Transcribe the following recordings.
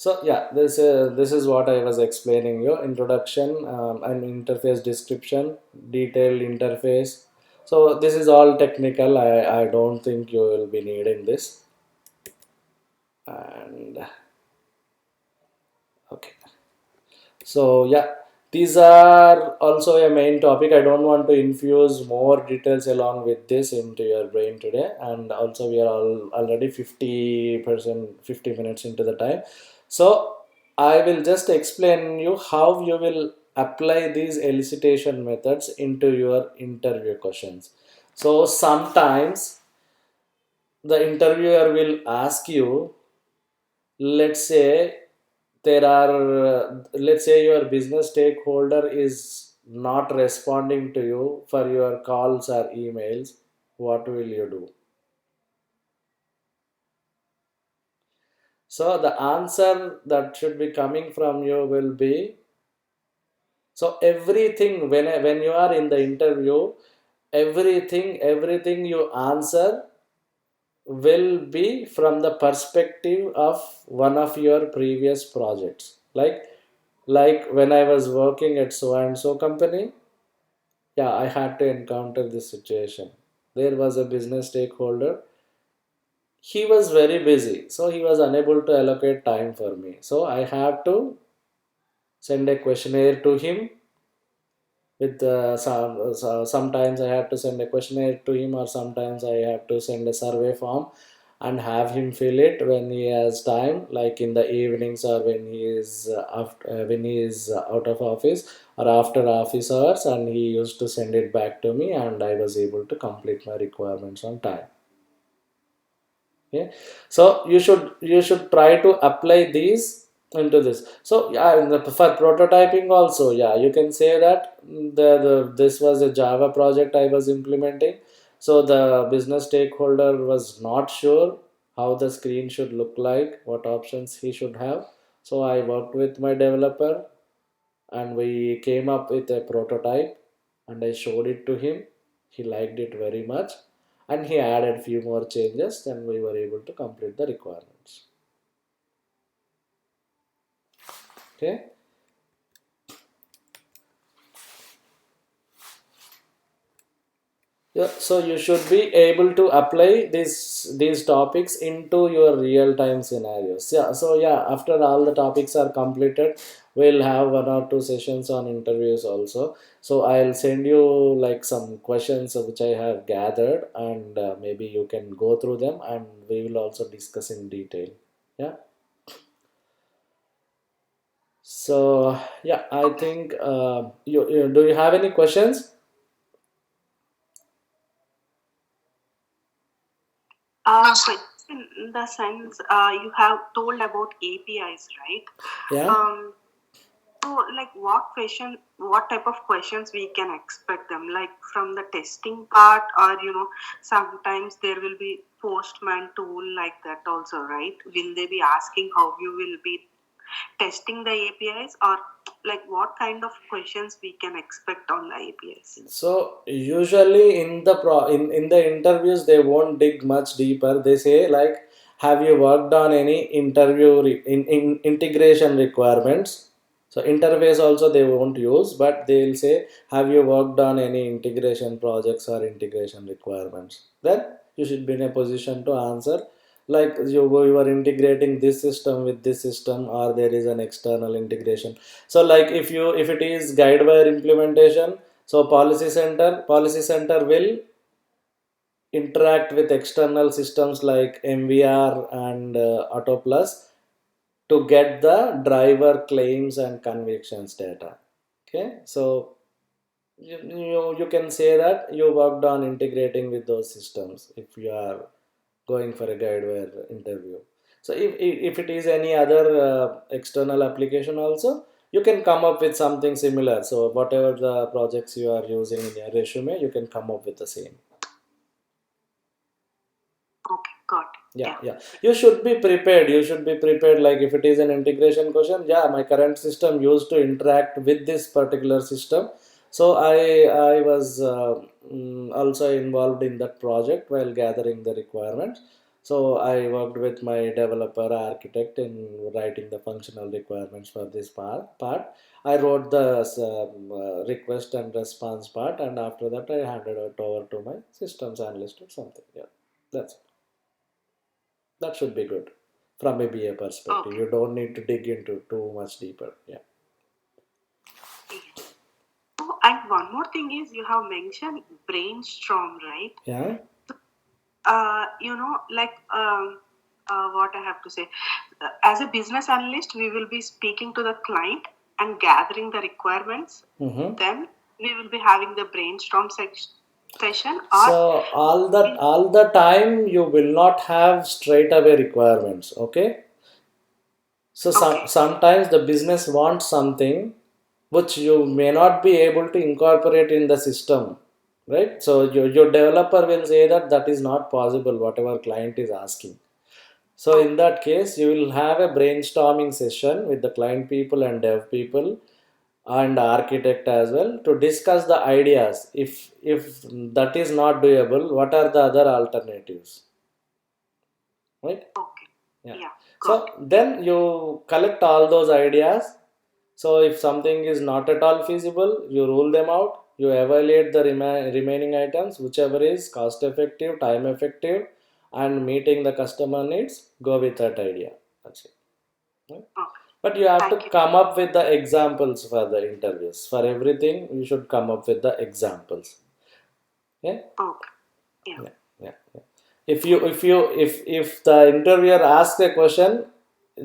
So yeah, this is what I was explaining you: introduction, and interface description, detailed interface. So this is all technical. I don't think you will be needing this. And okay, so yeah, these are also a main topic. I don't want to infuse more details along with this into your brain today. And also we are already 50%, 50 minutes into the time. So I will just explain you how you will apply these elicitation methods into your interview questions. So sometimes the interviewer will ask you, let's say there are let's say your business stakeholder is not responding to you for your calls or emails. What will you do? So the answer that should be coming from you will be, so everything when you are in the interview, everything you answer will be from the perspective of one of your previous projects. Like when I was working at so and so company, yeah, I had to encounter this situation. There was a business stakeholder. He was very busy, so he was unable to allocate time for me. So I have to send a questionnaire to him with sometimes I have to send a questionnaire to him, or sometimes I have to send a survey form and have him fill it when he has time, like in the evenings, or when he is when he is out of office or after office hours, and he used to send it back to me, and I was able to complete my requirements on time. Yeah, so you should try to apply these into this. So yeah, for prototyping also, yeah, you can say that this was a Java project I was implementing. So the business stakeholder was not sure how the screen should look like, what options he should have. So I worked with my developer, and we came up with a prototype, and I showed it to him. He liked it very much, and he added few more changes, and we were able to complete the requirements. Okay. Yeah, so you should be able to apply these topics into your real time scenarios. Yeah, so yeah, after all the topics are completed, we'll have one or two sessions on interviews also. So I'll send you like some questions which I have gathered, and maybe you can go through them, and we will also discuss in detail. Yeah. So yeah, I Okay. think you do you have any questions? No, question in the sense you have told about APIs, right? Yeah. Um, so, like, what type of questions we can expect them, like from the testing part, or sometimes there will be Postman tool like that also, right? Will they be asking how you will be testing the APIs, or like what kind of questions we can expect on the APIs? So usually in the in the interviews they won't dig much deeper. They say like, have you worked on any in integration requirements? So interface also they won't use, but they'll say, have you worked on any integration projects or integration requirements? Then you should be in a position to answer, like you are integrating this system with this system, or there is an external integration. So like if it is guidewire implementation, so policy center will interact with external systems like MVR and AutoPlus to get the driver claims and convictions data. Okay, so you can say that you worked on integrating with those systems if you are going for a guidewire interview. So if it is any other external application also, you can come up with something similar. So whatever the projects you are using in your resume, you can come up with the same. Okay, got it. Yeah, Yeah. yeah. You should be prepared. Like if it is an integration question, yeah, my current system used to interact with this particular system. So I was also involved in that project while gathering the requirements. So I worked with my developer architect in writing the functional requirements for this part. I wrote the request and response part, and after that I handed it over to my systems analyst or something. Yeah, that's that should be good from a BA perspective. Okay. You don't need to dig into too much deeper. Yeah. Yes. Oh, and one more thing is you have mentioned brainstorm, right? Yeah. Like what I have to say. As a business analyst, we will be speaking to the client and gathering the requirements. Mm-hmm. Then we will be having the brainstorm session, or So in, all the time you will not have straight away requirements. Okay. So okay, sometimes the business wants something which you may not be able to incorporate in the system, right? So your developer will say that that is not possible, whatever client is asking. So in okay, that case, you will have a brainstorming session with the client people and dev people and architect as well to discuss the ideas. If that is not doable, what are the other alternatives, right? okay. Yeah. Yeah, got So then you collect all those ideas. So if something is not at all feasible, you rule them out. You evaluate the remaining items, whichever is cost effective, time effective, and meeting the customer needs. Go with that idea. That's it. Right? it. Okay. But you have to Thank you. come up with the examples for the interviews. For everything, you should come up with the examples. Yeah. Okay. Yeah. Yeah, yeah, yeah. If the interviewer asks a question,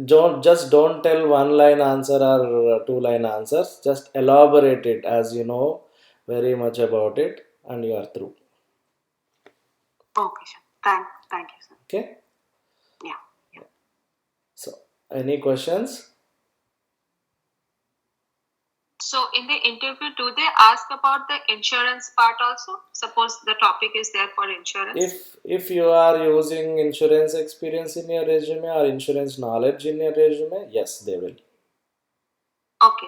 don't tell one line answer or two line answers. Just elaborate it as you know very much about it, and you are through. Okay, sir. Thank you, sir. Okay. Yeah. Yeah. So, any questions? So in the interview, do they ask about the insurance part also? Suppose the topic is there for insurance. If you are using insurance experience in your resume or insurance knowledge in your resume, yes, they will. Okay.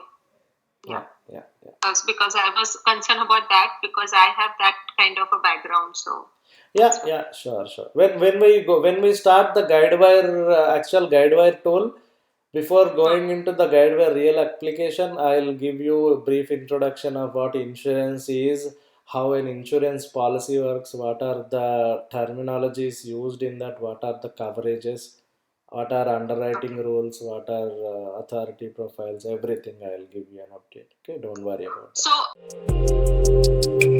Yeah, Yeah. yeah, yeah. That's because I was concerned about that because I have that kind of a background. So Yeah, that's why. yeah, sure. When we start the GuideWire actual GuideWire tool, before Hmm. going into the GuideWire real application, I'll give you a brief introduction of what insurance is, how an insurance policy works, what are the terminologies used in that, what are the coverages, what are underwriting Okay. rules, what are authority profiles, everything. I'll give you an update. Okay, don't worry about that. So